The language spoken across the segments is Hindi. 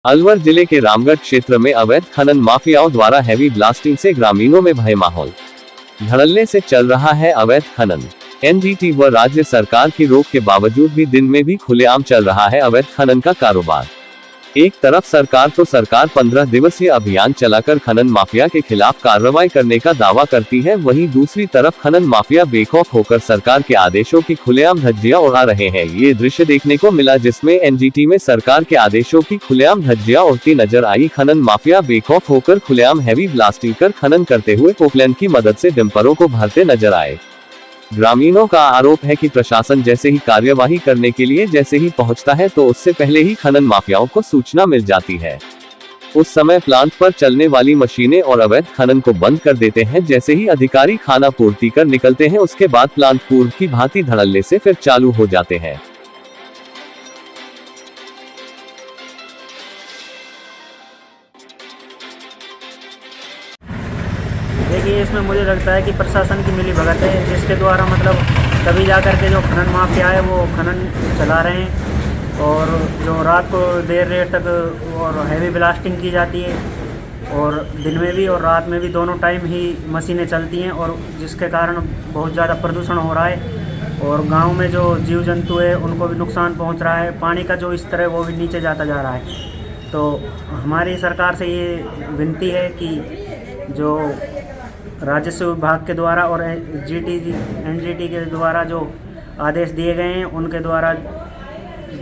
अलवर जिले के रामगढ़ क्षेत्र में अवैध खनन माफियाओं द्वारा हैवी ब्लास्टिंग से ग्रामीणों में भय माहौल। धड़ल्ले से चल रहा है अवैध खनन। एनजीटी व राज्य सरकार की रोक के बावजूद भी दिन में भी खुलेआम चल रहा है अवैध खनन का कारोबार। एक तरफ सरकार 15 दिवसीय अभियान चलाकर खनन माफिया के खिलाफ कार्रवाई करने का दावा करती है, वहीं दूसरी तरफ खनन माफिया बेखौफ होकर सरकार के आदेशों की खुलेआम धज्जियां उड़ा रहे हैं। ये दृश्य देखने को मिला जिसमें एनजीटी में सरकार के आदेशों की खुलेआम धज्जियां उड़ती नजर आई। खनन माफिया बेखौफ होकर खुलेआम हैवी ब्लास्टिंग कर खनन करते हुए पोकलैंड की मदद से डंपरों को भरते नजर आए। ग्रामीणों का आरोप है कि प्रशासन जैसे ही कार्यवाही करने के लिए जैसे ही पहुंचता है तो उससे पहले ही खनन माफियाओं को सूचना मिल जाती है। उस समय प्लांट पर चलने वाली मशीनें और अवैध खनन को बंद कर देते हैं। जैसे ही अधिकारी खाना पूर्ति कर निकलते हैं उसके बाद प्लांट पूर्व की भांति धड़ल्ले से फिर चालू हो जाते हैं। देखिए, इसमें मुझे लगता है कि प्रशासन की मिलीभगत है, जिसके द्वारा मतलब तभी जाकर के जो खनन माफिया है वो खनन चला रहे हैं और जो रात को देर तक और हैवी ब्लास्टिंग की जाती है और दिन में भी और रात में भी दोनों टाइम ही मशीनें चलती हैं और जिसके कारण बहुत ज़्यादा प्रदूषण हो रहा है और गांव में जो जीव जंतु है उनको भी नुकसान पहुंच रहा है। पानी का जो स्तर है वो भी नीचे जाता जा रहा है। तो हमारी सरकार से ये विनती है कि जो राजस्व विभाग के द्वारा और एनजीटी के द्वारा जो आदेश दिए गए हैं उनके द्वारा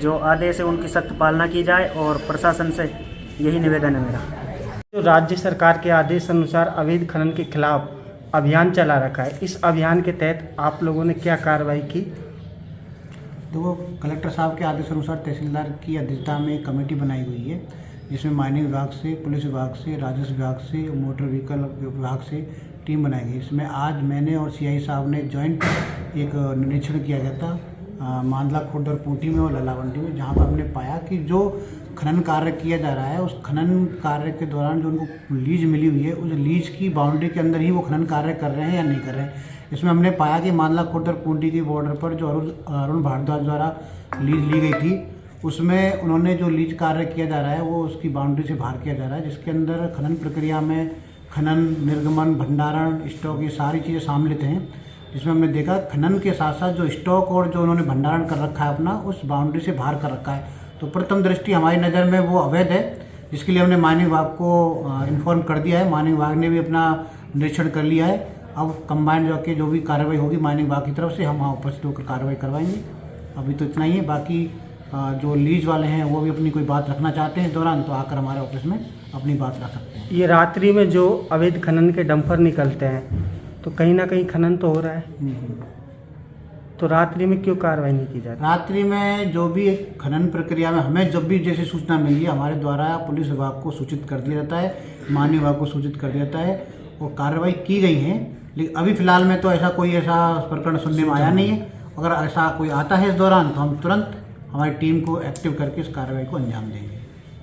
जो आदेश है उनकी सख्त पालना की जाए और प्रशासन से यही निवेदन है मेरा। जो राज्य सरकार के आदेश अनुसार अवैध खनन के खिलाफ अभियान चला रखा है, इस अभियान के तहत आप लोगों ने क्या कार्रवाई की? तो कलेक्टर साहब के आदेश अनुसार तहसीलदार की अध्यक्षता में एक कमेटी बनाई हुई है, जिसमें माइनिंग विभाग से, पुलिस विभाग से, राजस्व विभाग से, मोटर व्हीकल विभाग से टीम बनाई गई। इसमें आज मैंने और सीआई साहब ने जॉइंट एक निरीक्षण किया गया था मांदला खुर्द और पूटी में और ललावंडी में, जहाँ पर हमने पाया कि जो खनन कार्य किया जा रहा है उस खनन कार्य के दौरान जो उनको लीज मिली हुई है उस लीज की बाउंड्री के अंदर ही वो खनन कार्य कर रहे हैं या नहीं कर रहे हैं। इसमें हमने पाया कि मांदला खुर्द और पूटी की बॉर्डर पर जो अरुण भारद्वाज द्वारा लीज ली गई थी उसमें उन्होंने जो लीज कार्य किया जा रहा है वो उसकी बाउंड्री से बाहर किया जा रहा है, जिसके अंदर खनन प्रक्रिया में खनन, निर्गमन, भंडारण, स्टॉक ये सारी चीज़ें सम्मिलित हैं। जिसमें हमने देखा खनन के साथ साथ जो स्टॉक और जो उन्होंने भंडारण कर रखा है अपना उस बाउंड्री से बाहर कर रखा है। तो प्रथम दृष्टि हमारी नज़र में वो अवैध है, जिसके लिए हमने माननीय विभाग को इन्फॉर्म कर दिया है। माननीय विभाग ने भी अपना निरीक्षण कर लिया है। अब कंबाइंड जाके जो भी कार्रवाई होगी माननीय विभाग की तरफ से हम वहाँ उपस्थित होकर कार्रवाई करवाएंगे। अभी तो इतना ही है, बाकी जो लीज वाले हैं वो भी अपनी कोई बात रखना चाहते हैं इस दौरान तो आकर हमारे ऑफिस में अपनी बात रख सकते हैं। ये रात्रि में जो अवैध खनन के डंपर निकलते हैं तो कहीं ना कहीं खनन तो हो रहा है, तो रात्रि में क्यों कार्रवाई नहीं की जाती? रात्रि में जो भी खनन प्रक्रिया में हमें जब भी जैसी सूचना मिली है हमारे द्वारा पुलिस विभाग को सूचित कर दिया जाता है, माननीय विभाग को सूचित कर दिया जाता है और कार्रवाई की गई है। लेकिन अभी फिलहाल में तो ऐसा प्रकरण सुनने में आया नहीं है। अगर ऐसा कोई आता है इस दौरान तो हम तुरंत हमारी टीम को एक्टिव करके इस कार्रवाई को अंजाम देंगे।